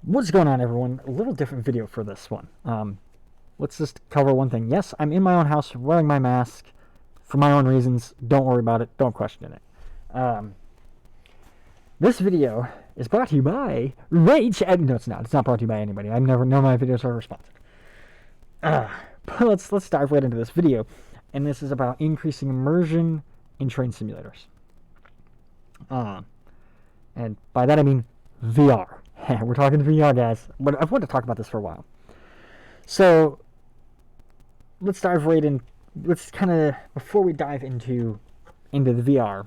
What's going on, everyone? A little different video for this one. Let's just cover one thing. Yes, I'm in my own house wearing my mask for my own reasons. Don't worry about it. Don't question it. This video is brought to you by Rage. No, it's not. It's not brought to you by anybody. I've never known my videos are sponsored. But let's dive right into this video. And this is about increasing immersion in train simulators. And by that I mean VR. We're talking VR, guys. But I've wanted to talk about this for a while. So let's dive right in. Let's kind of, before we dive into the VR,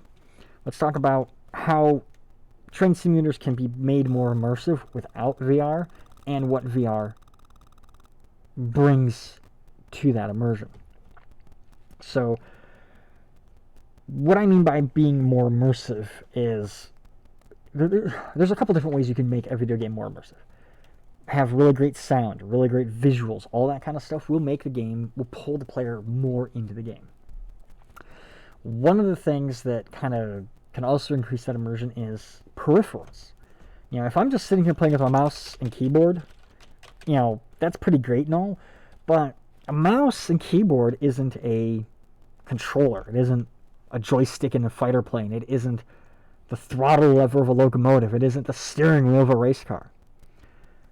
let's talk about how train simulators can be made more immersive without VR and what VR brings to that immersion. So what I mean by being more immersive is there's a couple different ways you can make a video game more immersive. Have really great sound, really great visuals, all that kind of stuff will make the game, will pull the player more into the game. One of the things that kind of can also increase that immersion is peripherals. You know, if I'm just sitting here playing with my mouse and keyboard, you know, that's pretty great and all, but a mouse and keyboard isn't a controller. It isn't a joystick in a fighter plane. It isn't the throttle lever of a locomotive. It isn't the steering wheel of a race car.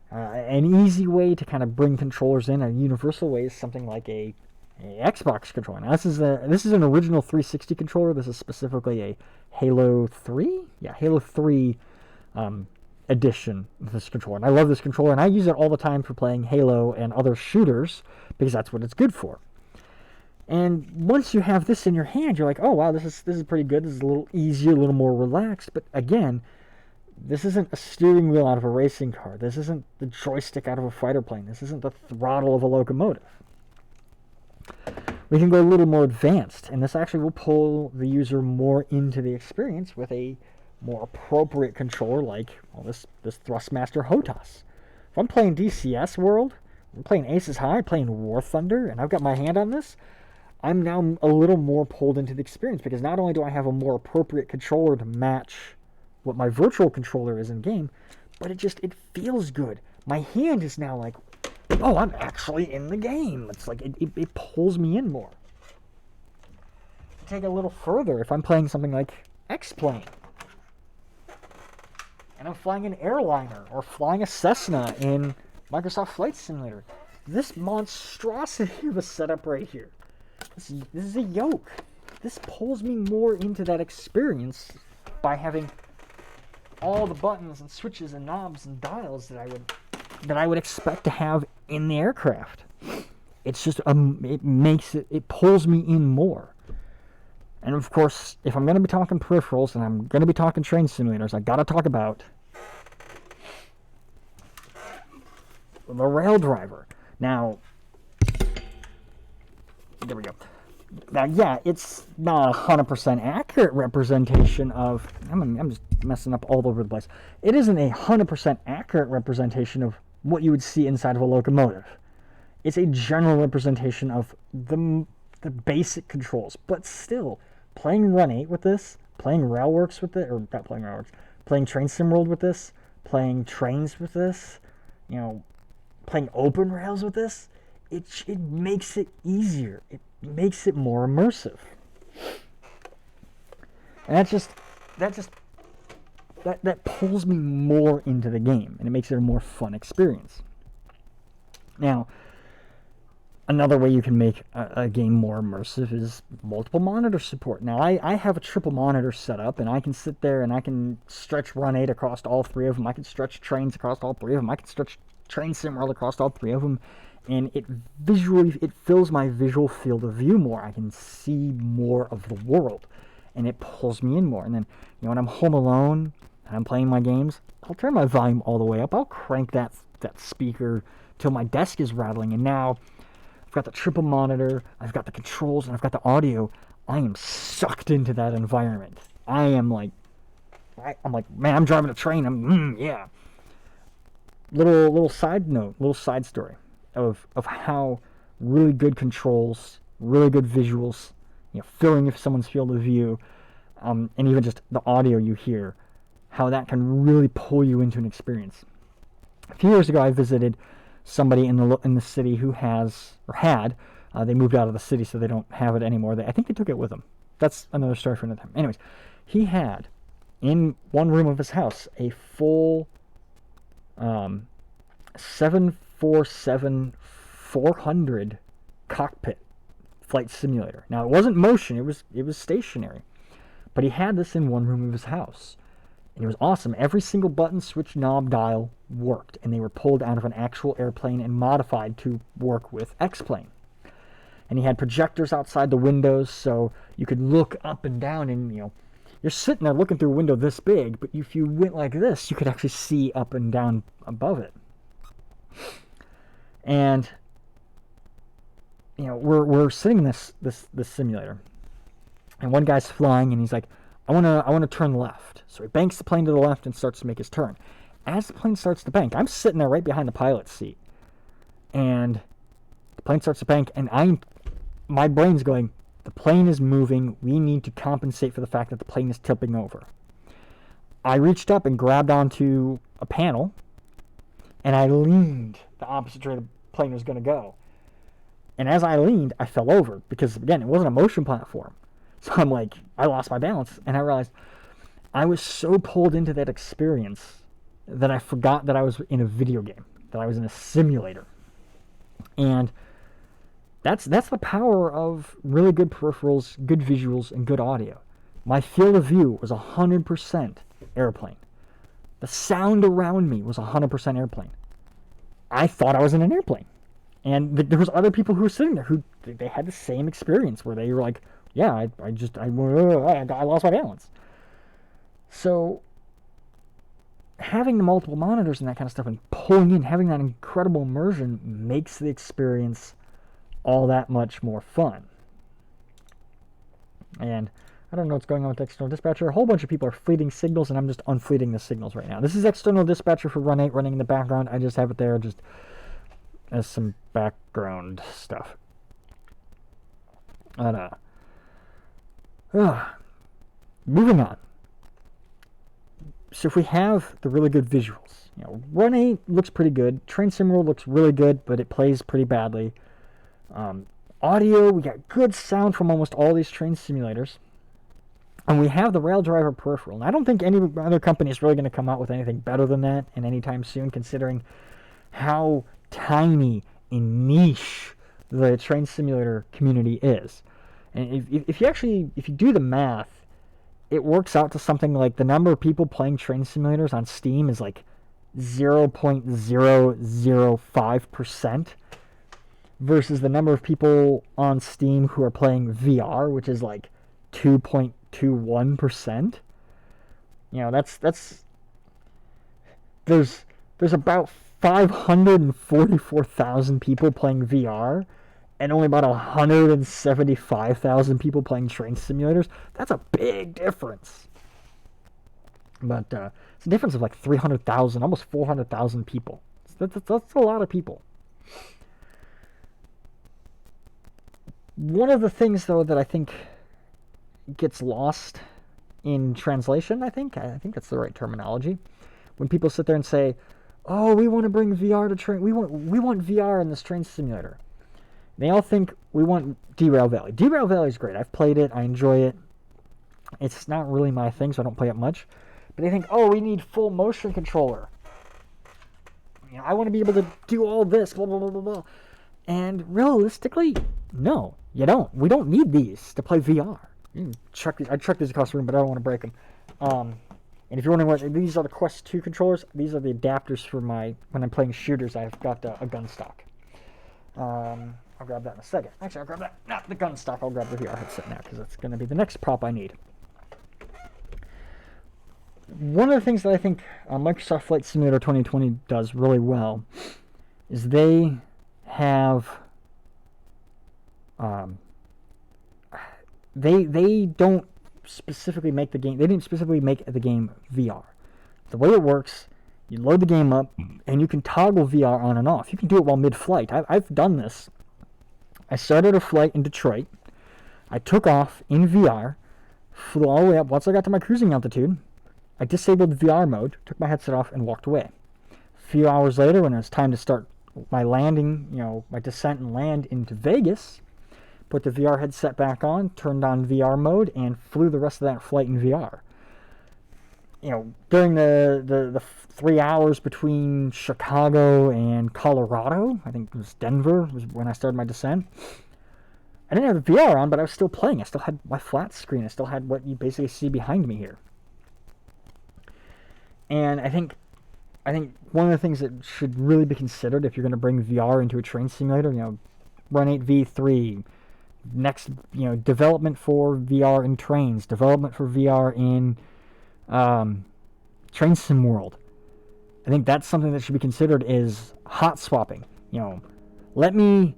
An easy way to kind of bring controllers in, a universal way, is something like a Xbox controller. Now, this is an original 360 controller. This is specifically a Halo 3? Yeah, Halo 3 edition of this controller. And I love this controller, and I use it all the time for playing Halo and other shooters because that's what it's good for. And once you have this in your hand, you're like, oh wow, this is pretty good. This is a little easier, a little more relaxed. But again, this isn't a steering wheel out of a racing car. This isn't the joystick out of a fighter plane. This isn't the throttle of a locomotive. We can go a little more advanced, and this actually will pull the user more into the experience with a more appropriate controller like, well, this Thrustmaster HOTAS. If I'm playing DCS World, I'm playing Aces High, playing War Thunder, and I've got my hand on this, I'm now a little more pulled into the experience because not only do I have a more appropriate controller to match what my virtual controller is in game, but it feels good. My hand is now like, oh, I'm actually in the game. It's like it pulls me in more. Take it a little further, if I'm playing something like X-Plane and I'm flying an airliner or flying a Cessna in Microsoft Flight Simulator, this monstrosity of a setup right here, this is a yoke. This pulls me more into that experience by having all the buttons and switches and knobs and dials that I would expect to have in the aircraft. It's just it pulls me in more. And of course, if I'm going to be talking peripherals and I'm going to be talking train simulators, I got to talk about the rail driver. Now, there we go. Now, yeah, it's not a 100% accurate representation of... I'm just messing up all over the place. It isn't a 100% accurate representation of what you would see inside of a locomotive. It's a general representation of the basic controls. But still, playing Run 8 with this, playing Railworks with it, or not playing Railworks, playing Train Sim World with this, playing Trains with this, you know, playing Open Rails with this, it makes it easier. It makes it more immersive. And that pulls me more into the game, and it makes it a more fun experience. Now, another way you can make a game more immersive is multiple monitor support. Now, I have a triple monitor set up, and I can sit there and I can stretch Run 8 across all three of them. I can stretch Trains across all three of them. I can stretch Train Sim World across all three of them. And it fills my visual field of view more. I can see more of the world, and it pulls me in more. And then, you know, when I'm home alone and I'm playing my games, I'll turn my volume all the way up. I'll crank that speaker till my desk is rattling. And now I've got the triple monitor, I've got the controls, and I've got the audio. I am sucked into that environment. I'm like, man, I'm driving a train. Yeah. Little side note, little side story of how really good controls, really good visuals, you know, filling someone's field of view, and even just the audio you hear, how that can really pull you into an experience. A few years ago, I visited somebody in the city who has, or had, they moved out of the city, so they don't have it anymore. I think they took it with them. That's another story for another time. Anyways, he had, in one room of his house, a full 747-400 cockpit flight simulator. Now, it wasn't motion, it was stationary. But he had this in one room of his house. And it was awesome. Every single button, switch, knob, dial worked. And they were pulled out of an actual airplane and modified to work with X-Plane. And he had projectors outside the windows, so you could look up and down, and you're sitting there looking through a window this big, but if you went like this, you could actually see up and down above it. And we're sitting in this simulator, and one guy's flying, and he's like, I want to turn left. So he banks the plane to the left and starts to make his turn. As the plane starts to bank, I'm sitting there right behind the pilot's seat, and the plane starts to bank, and my brain's going, the plane is moving. We need to compensate for the fact that the plane is tipping over. I reached up and grabbed onto a panel, and I leaned the opposite way the plane was going to go. And as I leaned, I fell over because, again, it wasn't a motion platform. So I'm like, I lost my balance, and I realized I was so pulled into that experience that I forgot that I was in a video game, that I was in a simulator. And that's the power of really good peripherals, good visuals, and good audio. My field of view was 100% airplane. The sound around me was 100% airplane. I thought I was in an airplane. And there was other people who were sitting there who they had the same experience where they were like, yeah, I lost my balance. So having the multiple monitors and that kind of stuff and pulling in, having that incredible immersion makes the experience all that much more fun. And I don't know what's going on with external dispatcher. A whole bunch of people are fleeting signals, and I'm just unfleeting the signals right now. This is external dispatcher for Run 8 running in the background. I just have it there just as some background stuff. But, moving on. So if we have the really good visuals, Run 8 looks pretty good. Train Sim World looks really good, but it plays pretty badly. Audio, we got good sound from almost all these train simulators. And we have the Rail Driver peripheral. And I don't think any other company is really going to come out with anything better than that in any time soon, considering how tiny and niche the train simulator community is. And if you do the math, it works out to something like the number of people playing train simulators on Steam is like 0.005%. Versus the number of people on Steam who are playing VR, which is like 2.21%. There's about 544,000 people playing VR, and only about 175,000 people playing train simulators. That's a big difference. But it's a difference of like 300,000, almost 400,000 people. That's a lot of people. One of the things, though, that I think gets lost in translation, I think that's the right terminology, when people sit there and say, oh, we want to bring VR to train, we want VR in this train simulator. They all think we want Derail Valley. Derail Valley is great. I've played it. I enjoy it. It's not really my thing, so I don't play it much. But they think, oh, we need full motion controller. I want to be able to do all this, blah, blah, blah, blah, blah. And realistically, no, you don't. We don't need these to play VR. I chuck these across the room, but I don't want to break them. And if you're wondering what these are, the Quest 2 controllers. These are the adapters for when I'm playing shooters. I've got a gun stock. I'll grab that in a second. Actually, I'll grab that. Not the gun stock. I'll grab the VR headset now because that's going to be the next prop I need. One of the things that I think Microsoft Flight Simulator 2020 does really well is they have they don't specifically make the game. They didn't specifically make the game VR. The way it works, you load the game up and you can toggle VR on and off. You can do it while mid-flight. I've done this. I started a flight in Detroit. I took off in VR, flew all the way up. Once I got to my cruising altitude, I disabled VR mode, took my headset off, and walked away. few hours later, when it was time to start my landing, my descent and land into Vegas, put the VR headset back on, turned on VR mode, and flew the rest of that flight in VR. During the 3 hours between Chicago and Colorado, I think it was Denver, was when I started my descent. I didn't have the VR on, but I was still playing. I still had my flat screen. I still had what you basically see behind me here. And I think one of the things that should really be considered if you're going to bring VR into a train simulator, Run 8 V3, next, development for VR in trains, development for VR in Train Sim World. I think that's something that should be considered is hot swapping. Let me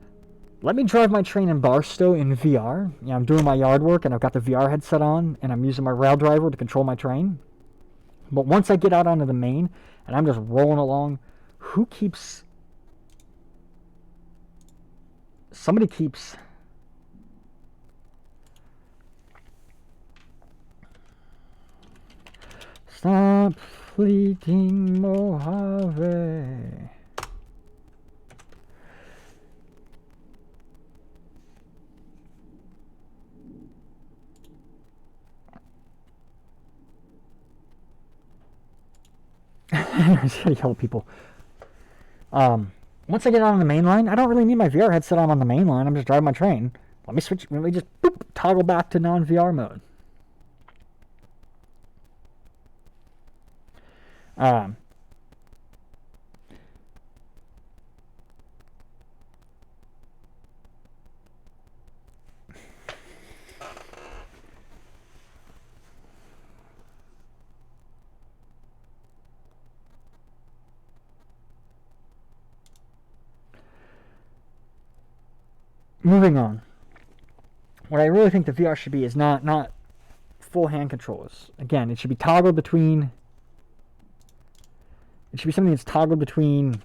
drive my train in Barstow in VR. I'm doing my yard work and I've got the VR headset on and I'm using my rail driver to control my train. But once I get out onto the main and I'm just rolling along, somebody keeps Stop fleeting Mojave. I just gotta yell at people. Once I get on the main line, I don't really need my VR headset on the main line. I'm just driving my train. Let me just toggle back to non-VR mode. Moving on. What I really think the VR should be is not full hand controls. Again, it should be toggled between. It should be something that's toggled between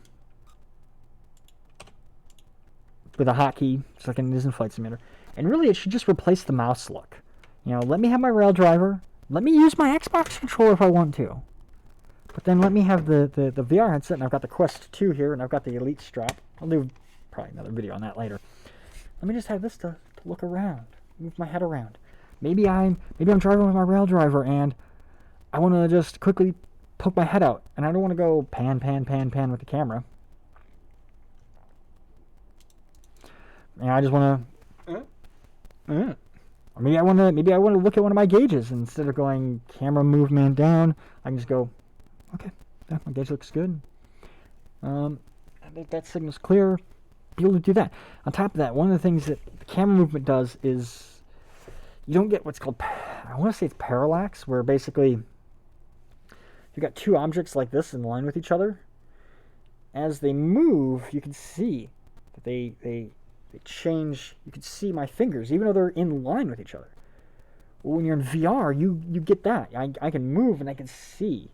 with a hotkey, just like it is in Flight Simulator. And really, it should just replace the mouse look. Let me have my rail driver. Let me use my Xbox controller if I want to. But then let me have the VR headset, and I've got the Quest 2 here, and I've got the Elite strap. I'll do probably another video on that later. Let me just have this to look around, move my head around. Maybe I'm driving with my rail driver, and I want to just quickly poke my head out, and I don't want to go pan with the camera. And I just want to. Or maybe I want to look at one of my gauges instead of going camera movement down. I can just go, okay, yeah, my gauge looks good. I think that signal's clear. Be able to do that. On top of that, one of the things that the camera movement does is you don't get what's called, I want to say it's parallax, where basically you've got two objects like this in line with each other. As they move, you can see that they change. You can see my fingers, even though they're in line with each other. Well, when you're in VR, you get that. I can move and I can see.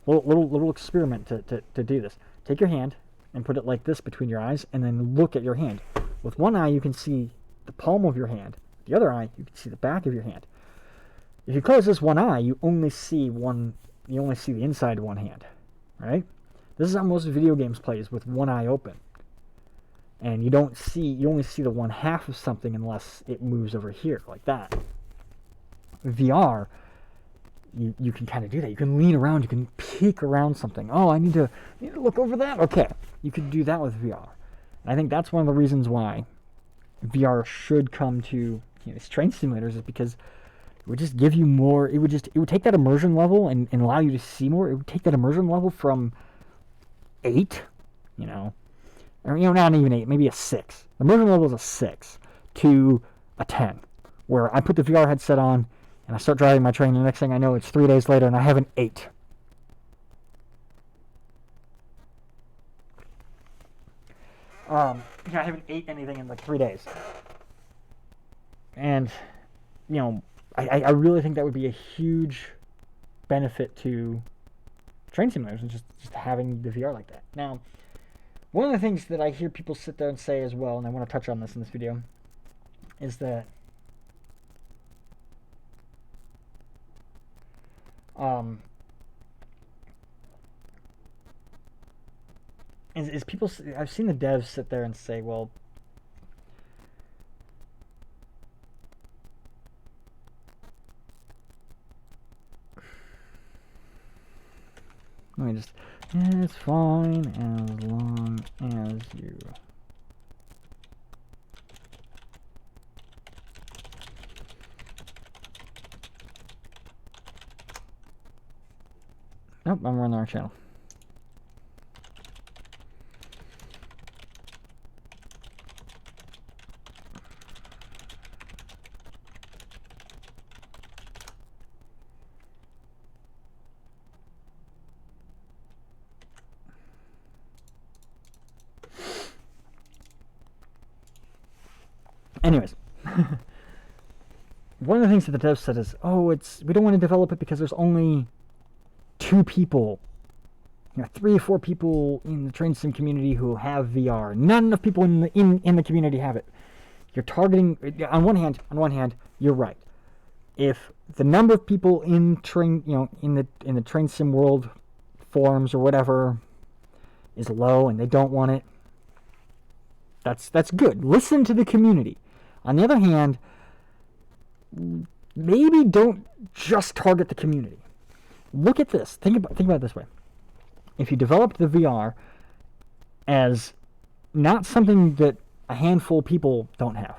Little experiment to do this. Take your hand and put it like this between your eyes, and then look at your hand. With one eye, you can see the palm of your hand. The other eye, you can see the back of your hand. If you close this one eye, you only see the inside of one hand, right? This is how most video games plays, with one eye open. And you only see the one half of something unless it moves over here, like that. VR, you can kind of do that. You can lean around, you can peek around something. Oh, I need to look over that. Okay, you could do that with VR. And I think that's one of the reasons why VR should come to these train simulators, is because it would just give you more. It would take that immersion level and allow you to see more. It would take that immersion level from 8, or not even 8, maybe a 6. The immersion level is a 6 to a 10, where I put the VR headset on and I start driving my train, and the next thing I know, it's 3 days later, and I have an 8. I haven't ate anything in like 3 days. And, I really think that would be a huge benefit to train simulators, and just having the VR like that. Now, one of the things that I hear people sit there and say as well, and I want to touch on this in this video, is that is people. I've seen the devs sit there and say, well, let me just. Yeah, it's fine as long as you. Nope, I'm running our channel. Anyways, one of the things that the devs said is, oh, we don't want to develop it because there's only 2 people, 3 or 4 people in the train sim community who have VR. Not enough people in the community have it. You're targeting. On one hand, you're right. If the number of people in the train sim world forums or whatever is low and they don't want it, that's good. Listen to the community. On the other hand, maybe don't just target the community. Look at this. Think about it this way. If you developed the VR as not something that a handful of people don't have,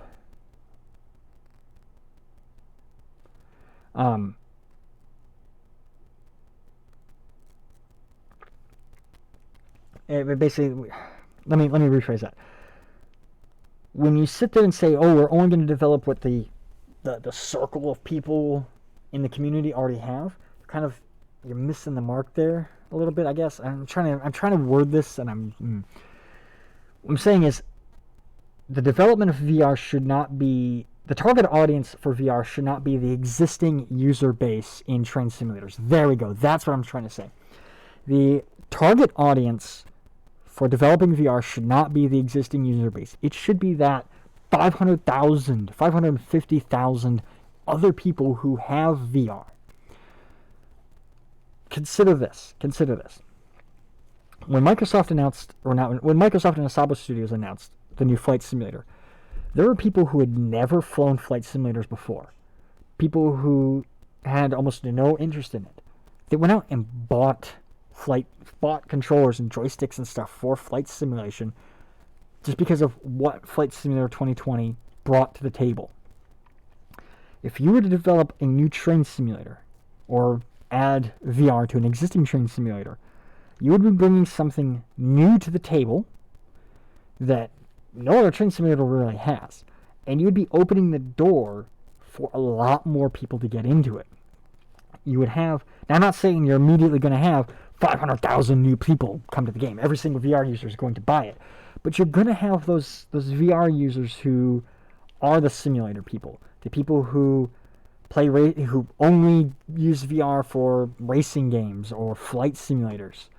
basically, let me rephrase that. When you sit there and say, oh, we're only going to develop what the circle of people in the community already have, you're missing the mark there a little bit, I guess. I'm trying to word this, and what I'm saying is the development of VR should not be, the target audience for VR should not be the existing user base in train simulators. There we go. That's what I'm trying to say. The target audience for developing VR should not be the existing user base. It should be that 500,000, 550,000 other people who have VR. Consider this. When Microsoft announced, when Microsoft and Asabo Studios announced the new flight simulator, there were people who had never flown flight simulators before. People who had almost no interest in it. They went out and bought controllers and joysticks and stuff for flight simulation just because of what Flight Simulator 2020 brought to the table. If you were to develop a new train simulator or add VR to an existing train simulator, you would be bringing something new to the table that no other train simulator really has. And you would be opening the door for a lot more people to get into it. You would have, now I'm not saying you're immediately going to have 500,000 new people come to the game. Every single VR user is going to buy it. But you're going to have those VR users who are the simulator people. The people who who only use VR for racing games or flight simulators.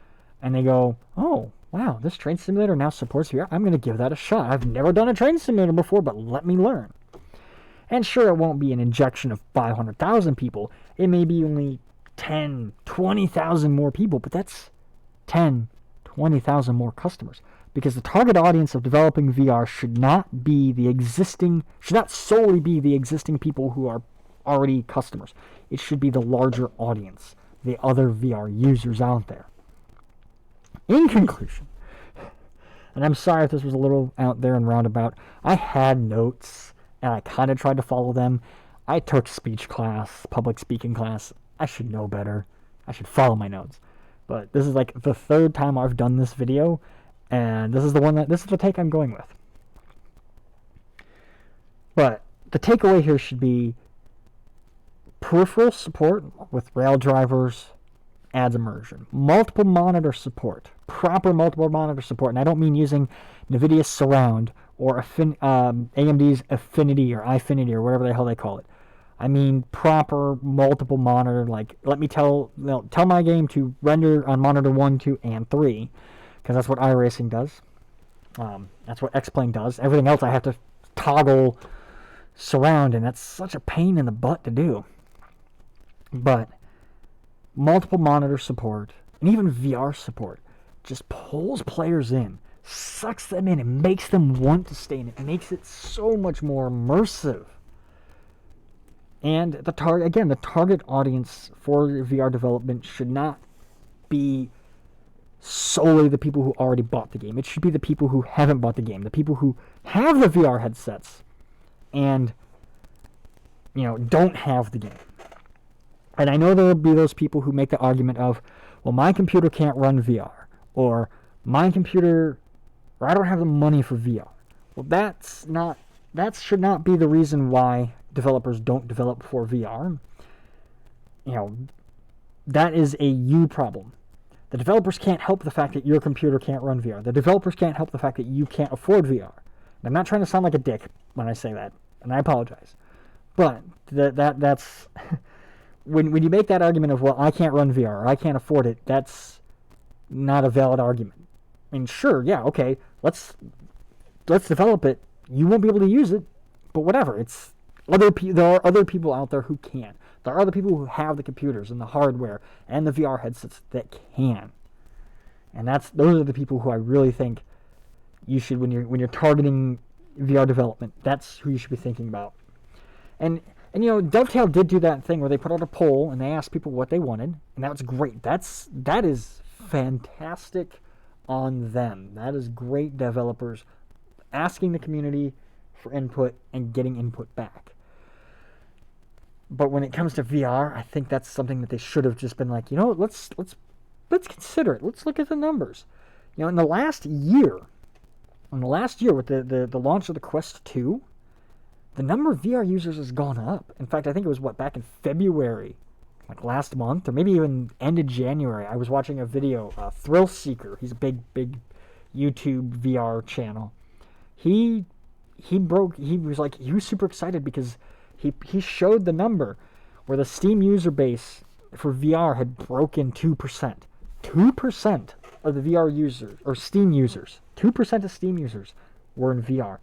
And they go, oh, wow, this train simulator now supports VR. I'm going to give that a shot. I've never done a train simulator before, but let me learn. And sure, it won't be an injection of 500,000 people. It may be only 10, 20,000 more people, but that's 10, 20,000 more customers. Because the target audience of developing VR should not solely be the existing people who are already customers. It should be the larger audience, the other VR users out there. In conclusion, and I'm sorry if this was a little out there and roundabout, I had notes and I kind of tried to follow them. I took speech class, public speaking class. I should know better. I should follow my notes. But this is like the 3rd time I've done this video, and this is the take I'm going with. But the takeaway here should be peripheral support with rail drivers adds immersion. Multiple monitor support, proper multiple monitor support, and I don't mean using NVIDIA Surround or AMD's Affinity or iFinity or whatever the hell they call it. I mean proper multiple monitor, like let me tell my game to render on monitor 1, 2, and 3, because that's what iRacing does. That's what X-Plane does. Everything else I have to toggle surround, and that's such a pain in the butt to do. But multiple monitor support, and even VR support, just pulls players in, sucks them in, and makes them want to stay in. It makes it so much more immersive. And the target audience for VR development should not be solely the people who already bought the game. It should be the people who haven't bought the game, the people who have the VR headsets and, don't have the game. And I know there will be those people who make the argument of, well, my computer can't run VR, or I don't have the money for VR. Well, that should not be the reason why developers don't develop for VR. That is a you problem. The developers can't help the fact that your computer can't run VR. The developers can't help the fact that you can't afford VR. And I'm not trying to sound like a dick when I say that, and I apologize. But that's when you make that argument of, well, I can't run VR or I can't afford it, that's not a valid argument. I mean, sure, yeah, okay, let's develop it. You won't be able to use it, but whatever. There are other people out there who can. There are other people who have the computers and the hardware and the VR headsets that can. And those are the people who I really think you should, when you're targeting VR development, that's who you should be thinking about. And Dovetail did do that thing where they put out a poll and they asked people what they wanted, and that was great. That is fantastic on them. That is great developers asking the community for input and getting input back. But when it comes to VR, I think that's something that they should have just been like, let's consider it. Let's look at the numbers. In the last year with the launch of the Quest 2, the number of VR users has gone up. In fact, I think it was back in February, like last month, or maybe even end of January. I was watching a video, Thrill Seeker. He's a big YouTube VR channel. He was super excited because he showed the number where the Steam user base for VR had broken 2%. 2% of the VR users, or Steam users, 2% of Steam users were in VR.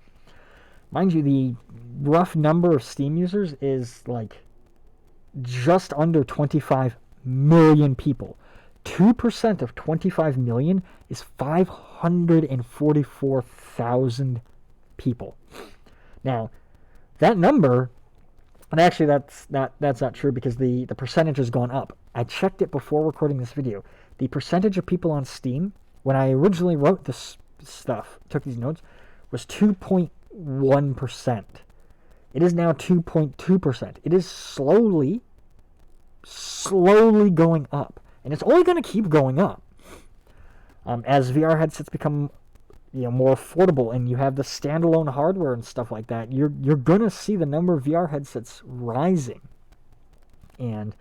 Mind you, the rough number of Steam users is like just under 25 million people. 2% of 25 million is 544,000 people. Now, that number, and actually that's not true because the percentage has gone up. I checked it before recording this video. The percentage of people on Steam, when I originally wrote this stuff, took these notes, was 2.1%. It is now 2.2%. It is slowly going up. And it's only going to keep going up. As VR headsets become more affordable and you have the standalone hardware and stuff like that, you're going to see the number of VR headsets rising. And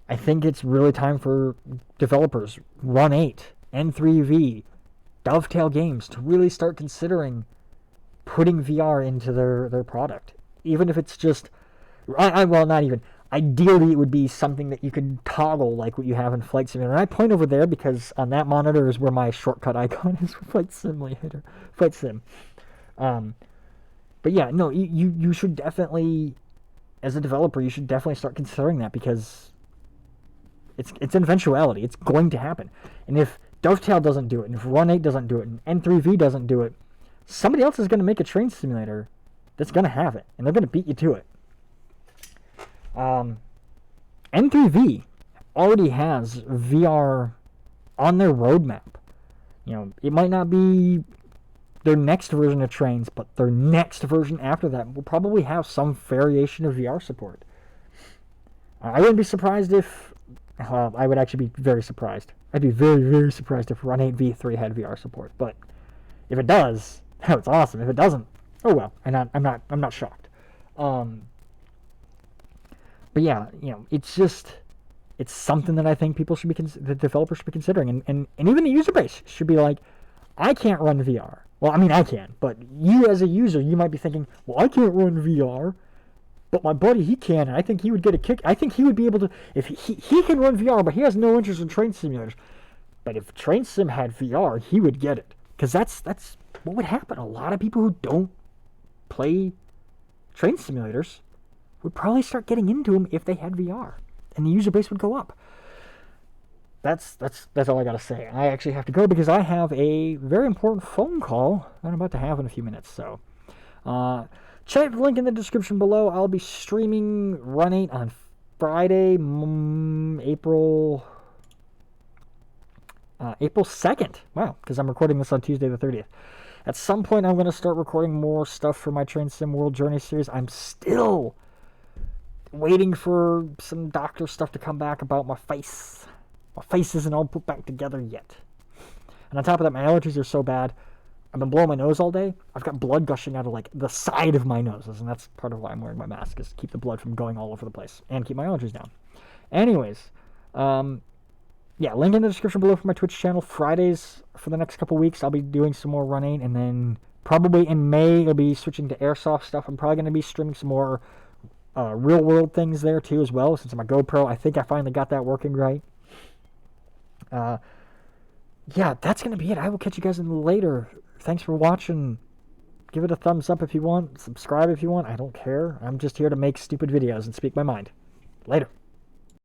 I think it's really time for developers, Run 8, N3V, Dovetail Games, to really start considering putting VR into their product. Even if it's just, not even. Ideally, it would be something that you could toggle like what you have in Flight Simulator. And I point over there because on that monitor is where my shortcut icon is for Flight Sim. But yeah, no, you should definitely, as a developer, you should definitely start considering that because it's an eventuality. It's going to happen. And if Dovetail doesn't do it, and if Run 8 doesn't do it, and N3V doesn't do it, somebody else is going to make a train simulator that's going to have it, and they're going to beat you to it. N3V already has VR on their roadmap. It might not be their next version of trains, but their next version after that will probably have some variation of VR support. I wouldn't be surprised if... I would actually be very surprised. I'd be very, very surprised if Run 8 V3 had VR support. But if it does, it's awesome. If it doesn't, oh well. And I'm not shocked. But yeah, it's something that I think people should be, the developers should be considering, and even the user base should be like, I can't run VR. Well, I mean, I can, but you as a user, you might be thinking, well, I can't run VR, but my buddy, he can, and I think he would get a kick. I think he would be able to, if he can run VR, but he has no interest in train simulators. But if Train Sim had VR, he would get it, because that's what would happen. A lot of people who don't play train simulators would probably start getting into them if they had VR, and the user base would go up. that's all I gotta say. I actually have to go because I have a very important phone call that I'm about to have in a few minutes. So, check the link in the description below. I'll be streaming Run 8 on Friday, April 2nd. Wow, because I'm recording this on Tuesday the 30th. At some point, I'm going to start recording more stuff for my Train Sim World Journey series. I'm still waiting for some doctor stuff to come back about my face. My face isn't all put back together yet. And on top of that, my allergies are so bad. I've been blowing my nose all day. I've got blood gushing out of like the side of my noses, and that's part of why I'm wearing my mask, is to keep the blood from going all over the place and keep my allergies down. Anyways, yeah, link in the description below for my Twitch channel. Fridays for the next couple weeks, I'll be doing some more Run 8, and then probably in May, I'll be switching to Airsoft stuff. I'm probably going to be streaming some more real-world things there, too, as well, since my GoPro, I think I finally got that working right. Yeah, that's going to be it. I will catch you guys in later. Thanks for watching. Give it a thumbs up if you want. Subscribe if you want. I don't care. I'm just here to make stupid videos and speak my mind. Later.